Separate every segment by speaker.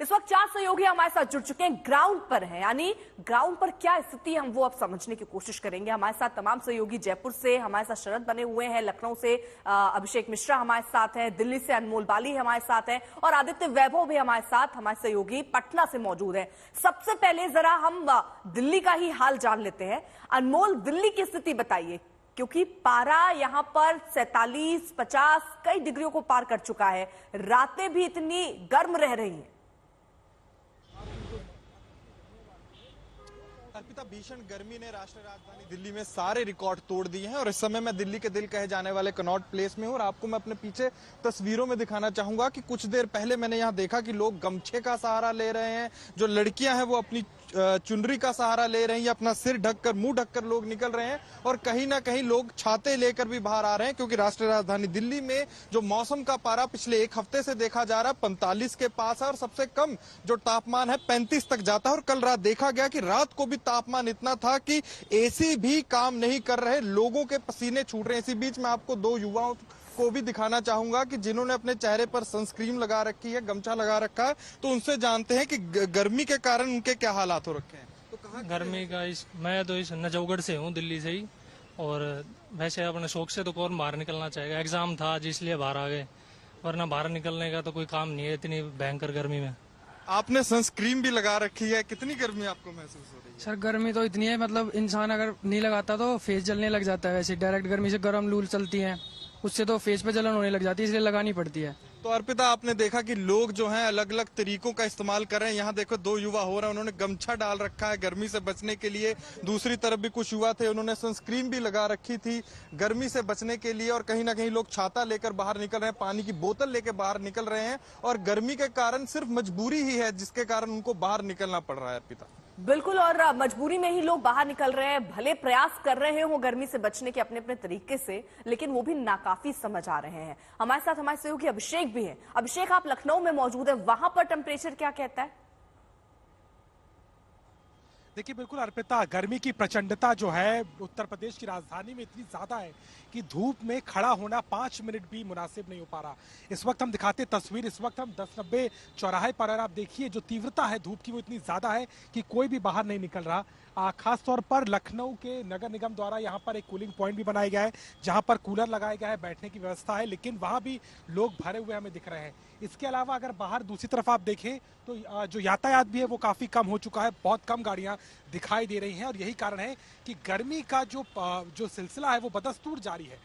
Speaker 1: इस वक्त 4 सहयोगी हमारे साथ जुड़ चुके हैं, ग्राउंड पर हैं, यानी ग्राउंड पर क्या स्थिति हम वो अब समझने की कोशिश करेंगे। हमारे साथ तमाम सहयोगी जयपुर से हमारे साथ शरद बने हुए हैं, लखनऊ से अभिषेक मिश्रा हमारे साथ हैं, दिल्ली से अनमोल बाली हमारे साथ हैं और आदित्य वैभव भी हमारे साथ हमारे सहयोगी पटना से मौजूद है। सबसे पहले जरा हम दिल्ली का ही हाल जान लेते हैं। अनमोल, दिल्ली की स्थिति बताइए, क्योंकि पारा यहां पर 47-50 कई डिग्रियों को पार कर चुका है। रातें भी इतनी गर्म रह रही हैं।
Speaker 2: अर्पिता, भीषण गर्मी ने राष्ट्रीय राजधानी दिल्ली में सारे रिकॉर्ड तोड़ दिए हैं और इस समय मैं दिल्ली के दिल कहे जाने वाले कनॉट प्लेस में हूं और आपको मैं अपने पीछे तस्वीरों में दिखाना चाहूंगा कि कुछ देर पहले मैंने यहां देखा कि लोग गमछे का सहारा ले रहे हैं, जो लड़कियां हैं वो अपनी चुनरी का सहारा ले रही हैं, अपना सिर ढककर मुंह ढककर लोग निकल रहे हैं और कहीं ना कहीं लोग छाते लेकर भी बाहर आ रहे हैं, क्योंकि राष्ट्रीय राजधानी दिल्ली में जो मौसम का पारा पिछले एक हफ्ते से देखा जा रहा है 45 के पास है और सबसे कम जो तापमान है 35 तक जाता है। और कल रात देखा गया कि रात को भी तापमान इतना था कि एसी भी काम नहीं कर रहे, लोगों के पसीने छूट रहे हैं। इसी बीच में आपको दो युवाओं को भी दिखाना चाहूंगा कि जिन्होंने अपने चेहरे पर सनस्क्रीन लगा रखी है, गमछा लगा रखा है, तो उनसे जानते हैं कि गर्मी के कारण उनके क्या हालात हो रखे हैं। तो कहाँ
Speaker 3: गर्मी का मैं तो इस नजफगढ़ से हूँ, दिल्ली से ही, और वैसे अपने शौक से तो कौन बाहर निकलना चाहेगा। एग्जाम था जिसलिए बाहर आ गए, वरना बाहर निकलने का तो कोई काम नहीं है इतनी भयंकर गर्मी में।
Speaker 2: आपने सनस्क्रीन भी लगा रखी है, कितनी गर्मी आपको महसूस हो रही है?
Speaker 4: सर गर्मी तो इतनी है, मतलब इंसान अगर नहीं लगाता तो फेस जलने लग जाता है। वैसे डायरेक्ट गर्मी से गर्म लू चलती है, उससे तो फेस पे जलन होने लग जाती है, इसलिए लगानी पड़ती है।
Speaker 2: तो अर्पिता, आपने देखा कि लोग जो हैं अलग अलग तरीकों का इस्तेमाल कर रहे हैं। यहाँ देखो दो युवा हो रहे हैं, उन्होंने गमछा डाल रखा है गर्मी से बचने के लिए। दूसरी तरफ भी कुछ युवा थे, उन्होंने सनस्क्रीन भी लगा रखी थी गर्मी से बचने के लिए। और कहीं ना कहीं लोग छाता लेकर बाहर निकल रहे हैं, पानी की बोतल लेकर बाहर निकल रहे हैं और गर्मी के कारण सिर्फ मजबूरी ही है जिसके कारण उनको बाहर निकलना पड़ रहा है। अर्पिता,
Speaker 1: बिल्कुल, और मजबूरी में ही लोग बाहर निकल रहे हैं, भले प्रयास कर रहे हो गर्मी से बचने के अपने अपने तरीके से, लेकिन वो भी नाकाफी समझ आ रहे हैं। हमारे साथ हमारे सहयोगी अभिषेक भी है। अभिषेक, आप लखनऊ में मौजूद है, वहां पर टेम्परेचर क्या कहता है?
Speaker 5: देखिए बिल्कुल अर्पिता, गर्मी की प्रचंडता जो है उत्तर प्रदेश की राजधानी में इतनी ज्यादा है कि धूप में खड़ा होना 5 मिनट भी मुनासिब नहीं हो पा रहा। इस वक्त हम दिखाते तस्वीर, इस वक्त हम 1090 चौराहे पर, आप देखिए जो तीव्रता है धूप की वो इतनी ज्यादा है कि कोई भी बाहर नहीं निकल रहा। खास तौर पर लखनऊ के नगर निगम द्वारा यहाँ पर एक कूलिंग पॉइंट भी बनाया गया है, जहाँ पर कूलर लगाया गया है, बैठने की व्यवस्था है, लेकिन वहाँ भी लोग भरे हुए हमें दिख रहे हैं। इसके अलावा अगर बाहर दूसरी तरफ आप देखें तो जो यातायात भी है वो काफी कम हो चुका है, बहुत कम गाड़ियां दिखाई दे रही हैं और यही कारण है कि गर्मी का जो सिलसिला है वो बदस्तूर जारी है।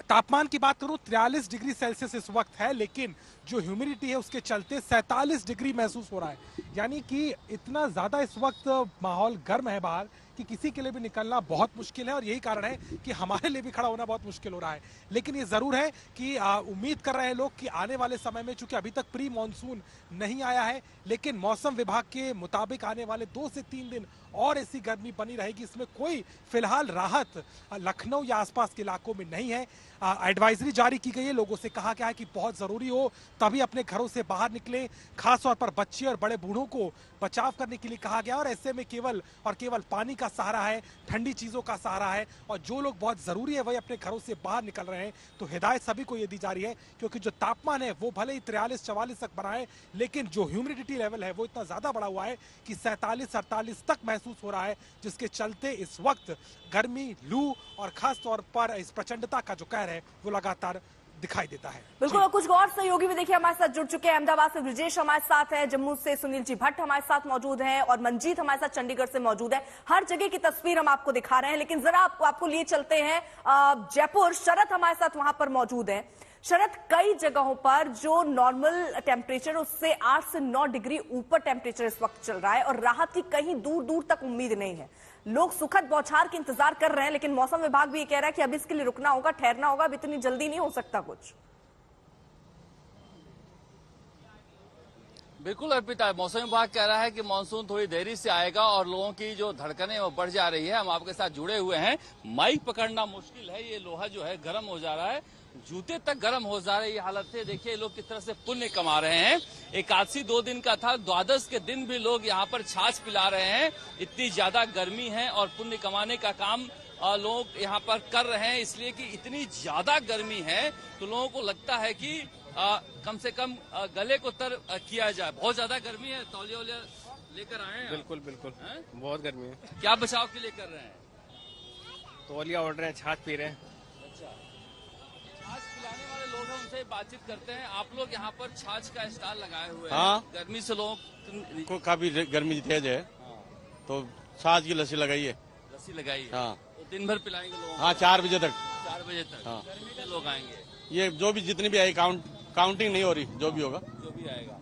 Speaker 5: तापमान की बात करूं 43 डिग्री सेल्सियस इस वक्त है, लेकिन जो ह्यूमिडिटी है उसके चलते 47 डिग्री महसूस हो रहा है। यानी कि इतना ज्यादा इस वक्त माहौल गर्म है बाहर कि किसी के लिए भी निकलना बहुत मुश्किल है और यही कारण है कि हमारे लिए भी खड़ा होना बहुत मुश्किल हो रहा है। लेकिन ये जरूर है कि उम्मीद कर रहे हैं लोग कि आने वाले समय में, चूंकि अभी तक प्री मानसून नहीं आया है, लेकिन मौसम विभाग के मुताबिक आने वाले 2 से 3 दिन और ऐसी गर्मी बनी रहेगी। इसमें कोई फिलहाल राहत लखनऊ या आसपास के इलाकों में नहीं है। एडवाइजरी जारी की गई है, लोगों से कहा गया है कि बहुत जरूरी हो तभी अपने घरों से बाहर निकलें। खासतौर पर बच्चे और बड़े बूढ़ों को बचाव करने के लिए कहा गया और ऐसे में केवल और केवल पानी का सहारा है, ठंडी चीजों का सहारा है और जो लोग बहुत जरूरी है वही अपने घरों से बाहर निकल रहे हैं। तो हिदायत सभी को ये दी जा रही है, क्योंकि जो तापमान है वो भले ही 43-44 तक बढ़ा है, लेकिन जो ह्यूमिडिटी लेवल है वो इतना ज्यादा बढ़ा हुआ है कि 47-48 तक महसूस हो रहा है, जिसके चलते इस वक्त गर्मी, लू और खास तौर पर इस प्रचंडता का जो कहर है वो लगातार दिखाई देता है।
Speaker 1: बिल्कुल, और कुछ और सहयोगी भी देखिए हमारे साथ जुड़ चुके हैं। अहमदाबाद से ब्रिजेश हमारे साथ है, जम्मू से सुनील जी भट्ट हमारे साथ मौजूद हैं और मंजीत हमारे साथ चंडीगढ़ से मौजूद है। हर जगह की तस्वीर हम आपको दिखा रहे हैं, लेकिन जरा आपको लिए चलते हैं जयपुर। शरद हमारे साथ वहां पर मौजूद है। शरद, कई जगहों पर जो नॉर्मल टेम्परेचर उससे 8 से 9 डिग्री ऊपर टेम्परेचर इस वक्त चल रहा है और राहत की कहीं दूर दूर तक उम्मीद नहीं है। लोग सुखद बौछार के इंतजार कर रहे हैं, लेकिन मौसम विभाग भी ये कह रहा है कि अब इसके लिए रुकना होगा, ठहरना होगा, अब इतनी जल्दी नहीं हो सकता कुछ।
Speaker 6: बिल्कुल अर्पिता, मौसम विभाग कह रहा है कि मानसून थोड़ी देरी से आएगा और लोगों की जो धड़कनें वो बढ़ जा रही है। हम आपके साथ जुड़े हुए हैं, माइक पकड़ना मुश्किल है, ये लोहा जो है गर्म हो जा रहा है, जूते तक गर्म हो जा रही है। हालत है, देखिए लोग किस तरह से पुण्य कमा रहे हैं। एकादशी 2 दिन का था, द्वादश के दिन भी लोग यहाँ पर छाछ पिला रहे हैं। इतनी ज्यादा गर्मी है और पुण्य कमाने का काम लोग यहाँ पर कर रहे हैं, इसलिए कि इतनी ज्यादा गर्मी है तो लोगों को लगता है कि कम से कम गले को तर किया जाए। बहुत ज्यादा गर्मी है, तौलिया वौलिया लेकर आए हैं?
Speaker 7: बिल्कुल बिल्कुल, बहुत गर्मी है।
Speaker 6: क्या बचाव के लिए कर रहे हैं?
Speaker 7: तौलिया ओढ़ रहे हैं, छाछ पी रहे हैं।
Speaker 6: अच्छा, छाछ पिलाने वाले लोग हैं, उनसे बातचीत करते हैं। आप लोग यहाँ पर छाछ का स्टॉल लगाए हुए हैं।
Speaker 8: हाँ।
Speaker 6: गर्मी से लोगों
Speaker 8: को काफी गर्मी तेज है, तो छाछ की लस्सी लगाई है।
Speaker 6: लस्सी लगाई है।
Speaker 8: हाँ,
Speaker 6: तो दिन भर पिलाएंगे लोगों को?
Speaker 8: हाँ, 4 बजे तक।
Speaker 6: 4 बजे तक?
Speaker 8: हाँ।
Speaker 6: गर्मी के लोग आएंगे?
Speaker 8: ये जो भी जितनी भी आई काउंटिंग नहीं हो रही, जो भी होगा
Speaker 6: जो भी आएगा।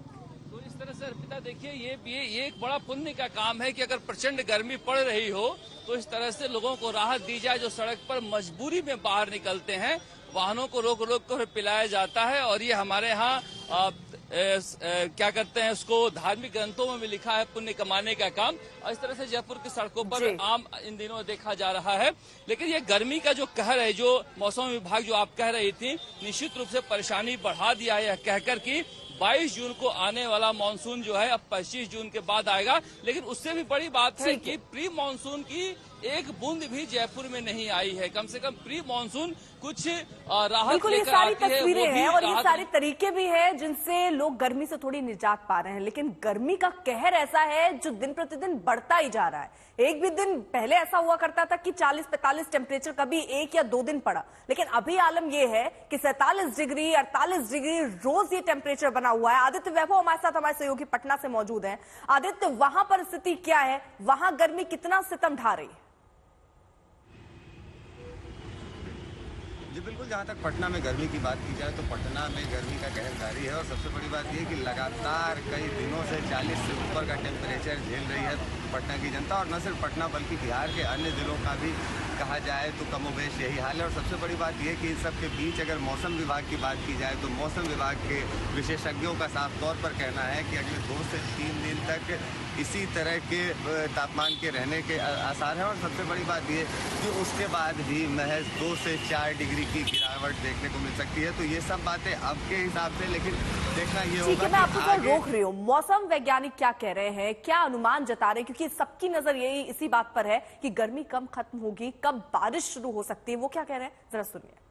Speaker 6: तो इस तरह से अर्पिता देखिए, ये एक बड़ा पुण्य का काम है कि अगर प्रचंड गर्मी पड़ रही हो तो इस तरह से लोगों को राहत दी जाए जो सड़क पर मजबूरी में बाहर निकलते हैं। वाहनों को रोक रोक कर पिलाया जाता है। और ये हमारे यहाँ क्या करते हैं, उसको धार्मिक ग्रंथों में भी लिखा है, पुण्य कमाने का काम। और इस तरह से जयपुर की सड़कों पर आम इन दिनों देखा जा रहा है। लेकिन ये गर्मी का जो कहर है, जो मौसम विभाग जो आप कह रही थी, निश्चित रूप से परेशानी बढ़ा दिया है, कहकर कि 22 जून को आने वाला मानसून जो है अब 25 जून के बाद आएगा। लेकिन उससे भी बड़ी बात है कि प्री मानसून की एक बूंद भी जयपुर में नहीं आई है। कम से कम प्री मानसून कुछ राहत
Speaker 1: बिल्कुल, ये
Speaker 6: लेकर
Speaker 1: सारी
Speaker 6: आती है,
Speaker 1: तस्वीरें हैं और ये सारे
Speaker 6: राहत
Speaker 1: तरीके भी हैं जिनसे लोग गर्मी से थोड़ी निजात पा रहे हैं। लेकिन गर्मी का कहर ऐसा है जो दिन प्रतिदिन बढ़ता ही जा रहा है। एक भी दिन पहले ऐसा हुआ करता था कि 40-45 टेम्परेचर कभी 1 या 2 दिन पड़ा, लेकिन अभी आलम यह है कि 47 डिग्री 48 डिग्री रोज ये टेम्परेचर बना हुआ है। आदित्य वैभव हमारे साथ, हमारे सहयोगी पटना से मौजूद हैं। आदित्य, वहां पर स्थिति क्या है? वहां गर्मी कितना सितम ढा रही है?
Speaker 9: जी बिल्कुल, जहाँ तक पटना में गर्मी की बात की जाए तो पटना में गर्मी का कहर जारी है। और सबसे बड़ी बात यह कि लगातार कई दिनों से 40 से ऊपर का टेम्परेचर झेल रही है पटना की जनता। और न सिर्फ पटना बल्कि बिहार के अन्य जिलों का भी कहा जाए तो कमोबेश यही हाल है। और सबसे बड़ी बात यह कि इन सब के बीच अगर मौसम विभाग की बात की जाए तो मौसम विभाग के विशेषज्ञों का साफ तौर पर कहना है कि अगले 2 से 3 दिन तक इसी तरह के तापमान के रहने के आसार हैं। और सबसे बड़ी बात यह कि उसके बाद भी महज 2 से 4 डिग्री की गिरावट देखने को मिल सकती है। तो ये सब बातें अब के हिसाब से, लेकिन देखना ये होगा।
Speaker 1: ठीक है, मैं आपको थोड़ा रोक रही हूँ। मौसम वैज्ञानिक क्या कह रहे हैं, क्या अनुमान जता रहे हैं? क्योंकि सबकी नजर यही इसी बात पर है कि गर्मी कब खत्म होगी, कब बारिश शुरू हो सकती है। वो क्या कह रहे हैं, जरा सुनिए।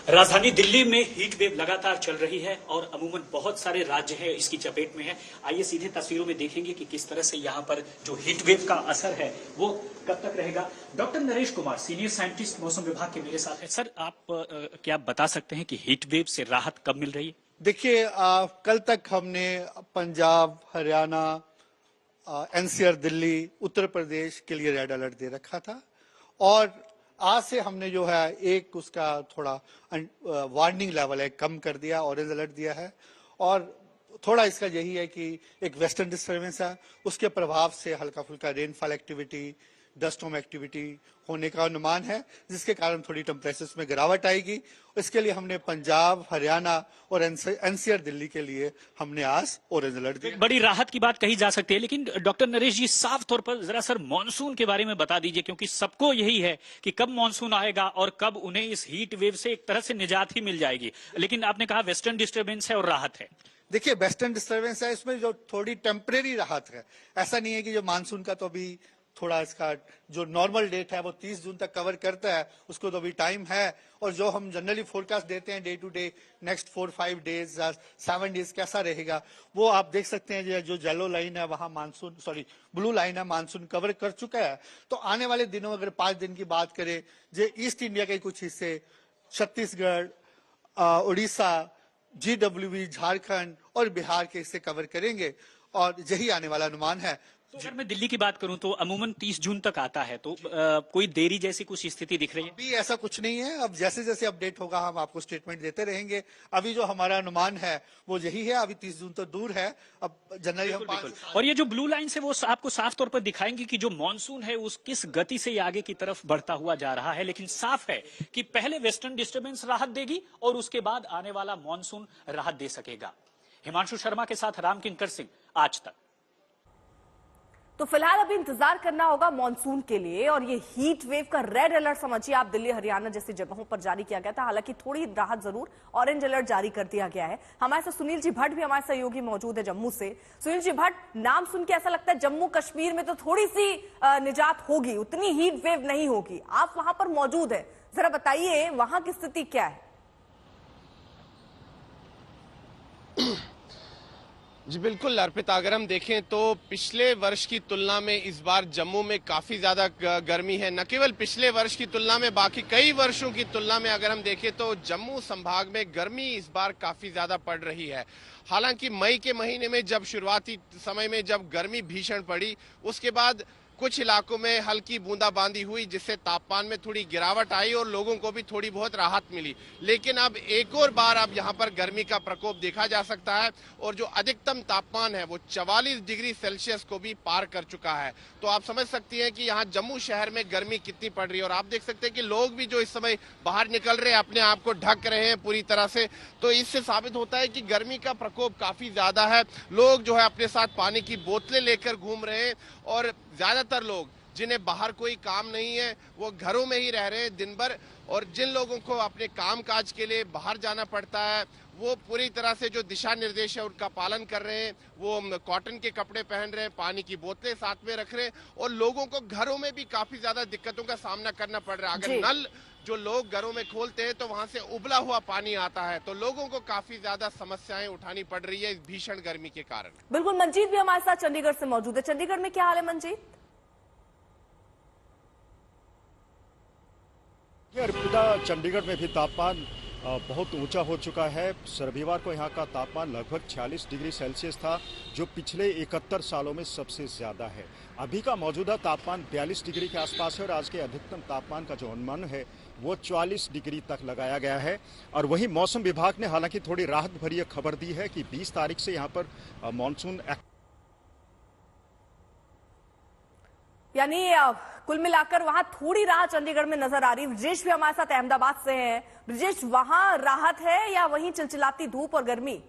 Speaker 10: राजधानी दिल्ली में हीट वेव लगातार चल रही है और अमूमन बहुत सारे राज्य हैं इसकी चपेट में है। आइए सीधे तस्वीरों में देखेंगे कि किस तरह से यहाँ पर जो हीट वेव का असर है वो कब तक रहेगा। Doctor Naresh Kumar, senior scientist मौसम विभाग के मेरे साथ हैं। सर, आप क्या बता सकते हैं कि हीट वेव से राहत कब मिल रही है?
Speaker 11: देखिए, कल तक हमने पंजाब, हरियाणा, एनसीआर, दिल्ली, उत्तर प्रदेश के लिए रेड अलर्ट दे रखा था। और आज से हमने जो है एक उसका थोड़ा वार्निंग लेवल है कम कर दिया, ऑरेंज अलर्ट दिया है। और थोड़ा इसका यही है कि एक वेस्टर्न डिस्टर्बेंस है, उसके प्रभाव से हल्का फुल्का rainfall activity, dust storm activity होने का अनुमान है, जिसके कारण थोड़ी टेम्परेचर्स में गिरावट आएगी। इसके लिए हमने पंजाब, हरियाणा और एनसीआर दिल्ली के लिए हमने आज ऑरेंज अलर्ट दिया।
Speaker 10: बड़ी राहत की बात कही जा सकती है, लेकिन डॉक्टर नरेश जी, साफ तौर पर जरा सर मानसून के बारे में बता दीजिए, क्योंकि सबको यही है कि कब मानसून आएगा और कब उन्हें इस हीट वेव से एक तरह से निजात ही मिल जाएगी। लेकिन आपने कहा वेस्टर्न डिस्टर्बेंस है और राहत है।
Speaker 11: देखिए, वेस्टर्न डिस्टर्बेंस है, इसमें जो थोड़ी टेम्परेरी राहत है। ऐसा नहीं है कि जो मानसून का तो अभी थोड़ा इसका जो नॉर्मल डेट है वो 30 जून तक कवर करता है, उसको तो अभी टाइम है। और जो हम जनरली फोरकास्ट देते हैं day to day, next 4-5 days 7 days कैसा रहेगा, वो आप देख सकते हैं। जो येलो लाइन है वहां मानसून, ब्लू लाइन है, मानसून कवर कर चुका है। तो आने वाले दिनों अगर 5 दिन की बात करें, जो ईस्ट इंडिया के कुछ हिस्से, छत्तीसगढ़, उड़ीसा, GWB, झारखंड और बिहार के हिस्से कवर करेंगे। और यही आने वाला अनुमान है।
Speaker 10: तो अगर मैं दिल्ली की बात करूं तो अमूमन 30 जून तक आता है, तो कोई देरी जैसी कुछ स्थिति दिख रही है?
Speaker 11: अभी ऐसा कुछ नहीं है। अब जैसे जैसे अपडेट होगा हम आपको स्टेटमेंट देते रहेंगे। अभी जो हमारा अनुमान है वो यही है। अभी 30 जून तो दूर है, अब जनवरी हम
Speaker 10: और ये जो ब्लू लाइन है वो आपको साफ तौर पर दिखाएंगे कि जो मानसून है उस किस गति से आगे की तरफ बढ़ता हुआ जा रहा है। लेकिन साफ है कि पहले वेस्टर्न डिस्टर्बेंस राहत देगी और उसके बाद आने वाला मानसून राहत दे सकेगा। हिमांशु शर्मा के साथ राम किंकर सिंह, आज तक।
Speaker 1: तो फिलहाल अभी इंतजार करना होगा मॉनसून के लिए। और ये हीट वेव का रेड अलर्ट समझिए आप, दिल्ली, हरियाणा जैसी जगहों पर जारी किया गया था। हालांकि थोड़ी राहत जरूर, ऑरेंज अलर्ट जारी कर दिया गया है। हमारे साथ सुनील जी भट्ट भी हमारे सहयोगी मौजूद है जम्मू से। सुनील जी भट्ट, नाम सुन के ऐसा लगता है जम्मू कश्मीर में तो थोड़ी सी निजात होगी, उतनी हीट वेव नहीं होगी। आप वहां पर मौजूद है, जरा बताइए वहां की स्थिति क्या है?
Speaker 12: जी बिल्कुल अर्पिता, अगर हम देखें तो पिछले वर्ष की तुलना में इस बार जम्मू में काफी ज्यादा गर्मी है। न केवल पिछले वर्ष की तुलना में, बाकी कई वर्षों की तुलना में अगर हम देखें तो जम्मू संभाग में गर्मी इस बार काफी ज्यादा पड़ रही है। हालांकि मई के महीने में जब शुरुआती समय में जब गर्मी भीषण पड़ी, उसके बाद कुछ इलाकों में हल्की बूंदाबांदी हुई, जिससे तापमान में थोड़ी गिरावट आई और लोगों को भी थोड़ी बहुत राहत मिली। लेकिन अब एक और बार अब यहाँ पर गर्मी का प्रकोप देखा जा सकता है और जो अधिकतम तापमान है वो 44 डिग्री सेल्सियस को भी पार कर चुका है। तो आप समझ सकती हैं कि यहाँ जम्मू शहर में गर्मी कितनी पड़ रही है। और आप देख सकते हैं कि लोग भी जो इस समय बाहर निकल रहे हैं, अपने आप को ढक रहे हैं पूरी तरह से। तो इससे साबित होता है कि गर्मी का प्रकोप काफी ज्यादा है। लोग जो है अपने साथ पानी की बोतलें लेकर घूम रहे हैं और ज्यादातर लोग जिन्हें बाहर कोई काम नहीं है वो घरों में ही रह रहे हैं दिन भर। और जिन लोगों को अपने काम काज के लिए बाहर जाना पड़ता है वो पूरी तरह से जो दिशा निर्देश है उनका पालन कर रहे हैं। वो कॉटन के कपड़े पहन रहे हैं, पानी की बोतलें साथ में रख रहे हैं और लोगों को घरों में भी काफी ज्यादा दिक्कतों का सामना करना पड़ रहा है। अगर नल जो लोग घरों में खोलते हैं तो वहां से उबला हुआ पानी आता है, तो लोगों को काफी ज्यादा समस्याएं उठानी पड़ रही है इस भीषण गर्मी के कारण।
Speaker 1: बिल्कुल, मंजीत भी हमारे साथ चंडीगढ़ से मौजूद है। चंडीगढ़ में क्या हाल है मंजीत?
Speaker 13: अर्पिता, चंडीगढ़ में भी तापमान बहुत ऊंचा हो चुका है। रविवार को यहाँ का तापमान लगभग 46 डिग्री सेल्सियस था, जो पिछले 71 सालों में सबसे ज्यादा है। अभी का मौजूदा तापमान 42 डिग्री के आसपास है और आज के अधिकतम तापमान का जो अनुमान है वो 44 डिग्री तक लगाया गया है। और वहीं मौसम विभाग ने हालांकि थोड़ी राहत भरी खबर दी है कि 20 तारीख से यहाँ पर मानसून
Speaker 1: यानी कुल मिलाकर वहां थोड़ी राहत चंडीगढ़ में नजर आ रही है। ब्रिजेश भी हमारे साथ अहमदाबाद से हैं। ब्रिजेश, वहां राहत है या वहीं चिलचिलाती धूप और गर्मी?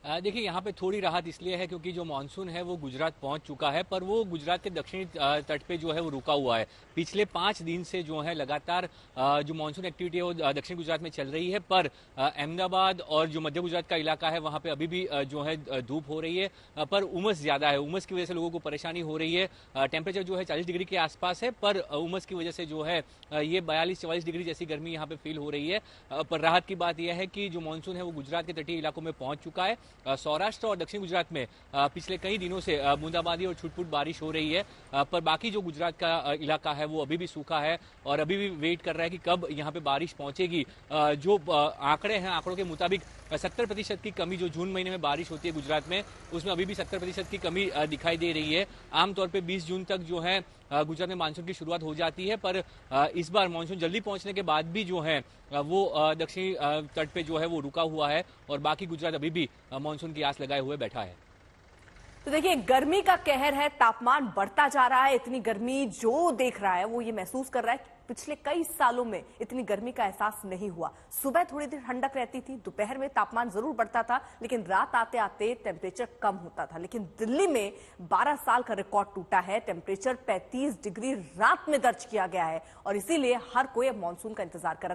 Speaker 14: देखिए, यहाँ पे थोड़ी राहत इसलिए है क्योंकि जो मानसून है वो गुजरात पहुंच चुका है, पर वो गुजरात के दक्षिणी तट पे जो है वो रुका हुआ है। पिछले 5 दिन से जो है लगातार जो मानसून एक्टिविटी है वो दक्षिण गुजरात में चल रही है, पर अहमदाबाद और जो मध्य गुजरात का इलाका है वहाँ पे अभी भी जो है धूप हो रही है, पर उमस ज्यादा है। उमस की वजह से लोगों को परेशानी हो रही है। टेम्परेचर जो है 40 डिग्री के आसपास है, पर उमस की वजह से जो है ये 42-44 डिग्री जैसी गर्मी यहाँ पे फील हो रही है। पर राहत की बात यह है कि जो मानसून है वो गुजरात के तटीय इलाकों में पहुंच चुका है। सौराष्ट्र और दक्षिण गुजरात में पिछले कई दिनों से बूंदाबांदी और छुटपुट बारिश हो रही है, पर बाकी जो गुजरात का इलाका है वो अभी भी सूखा है और अभी भी वेट कर रहा है कि कब यहाँ पे बारिश पहुंचेगी। जो आंकड़े हैं, आंकड़ों के मुताबिक 70% की कमी जो जून महीने में बारिश होती है गुजरात में, उसमें अभी भी 70% की कमी दिखाई दे रही है। आमतौर पर 20 जून तक जो है गुजरात में मानसून की शुरुआत हो जाती है, पर इस बार मानसून जल्दी पहुंचने के बाद भी जो है वो दक्षिणी तट पे जो है वो रुका हुआ है और बाकी गुजरात अभी भी मानसून की आस लगाए हुए बैठा है।
Speaker 1: तो देखिए, गर्मी का कहर है, तापमान बढ़ता जा रहा है। इतनी गर्मी जो देख रहा है वो ये महसूस कर रहा है पिछले कई सालों में इतनी गर्मी का एहसास नहीं हुआ। सुबह थोड़ी देर ठंडक रहती थी, दोपहर में तापमान जरूर बढ़ता था, लेकिन रात आते आते टेम्परेचर कम होता था। लेकिन दिल्ली में 12 साल का रिकॉर्ड टूटा है। टेम्परेचर 35 डिग्री रात में दर्ज किया गया है और इसीलिए हर कोई अब मानसून का इंतजार कर रहा है।